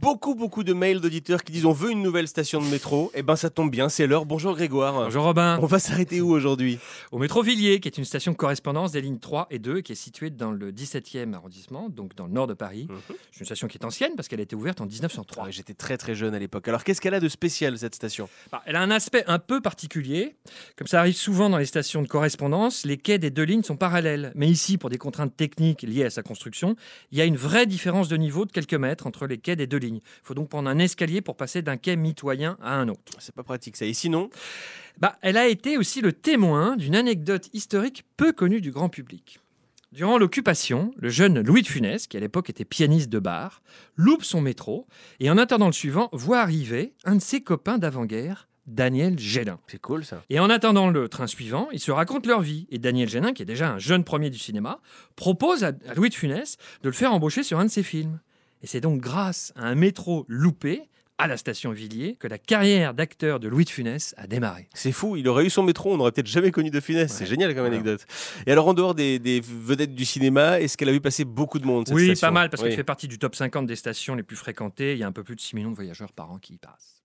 beaucoup de mails d'auditeurs qui disent on veut une nouvelle station de métro. Eh ben ça tombe bien, c'est l'heure. Bonjour Grégoire. Bonjour Robin. On va s'arrêter où aujourd'hui? Au métro Villiers, qui est une station de correspondance des lignes 3 et 2, qui est située dans le 17e arrondissement, donc dans le nord de Paris. C'est une station qui est ancienne parce qu'elle a été ouverte en 1903. Ouais, j'étais très jeune à l'époque. Alors qu'est-ce qu'elle a de spécial cette station? Elle a un aspect un peu particulier. Comme ça arrive souvent dans les stations de correspondance, les quais des deux lignes sont parallèles. Mais ici, pour des contraintes techniques liées à sa construction, il y a une vraie différence de niveau de quelques mètres entre les quais des deux lignes. Il faut donc prendre un escalier pour passer d'un quai mitoyen à un autre. C'est pas pratique ça. Et sinon? Elle a été aussi le témoin d'une anecdote historique peu connue du grand public. Durant l'occupation, le jeune Louis de Funès, qui à l'époque était pianiste de bar, loupe son métro et en attendant le suivant, voit arriver un de ses copains d'avant-guerre, Daniel Gélin. C'est cool ça. Et en attendant le train suivant, ils se racontent leur vie. Et Daniel Gélin, qui est déjà un jeune premier du cinéma, propose à Louis de Funès de le faire embaucher sur un de ses films. Et c'est donc grâce à un métro loupé à la station Villiers que la carrière d'acteur de Louis de Funès a démarré. C'est fou, il aurait eu son métro, on n'aurait peut-être jamais connu de Funès. Ouais. C'est génial comme anecdote. Et alors en dehors des vedettes du cinéma, est-ce qu'elle a vu passer beaucoup de monde cette Oui, station? Pas mal, parce qu'elle fait partie du top 50 des stations les plus fréquentées. Il y a un peu plus de 6 millions de voyageurs par an qui y passent.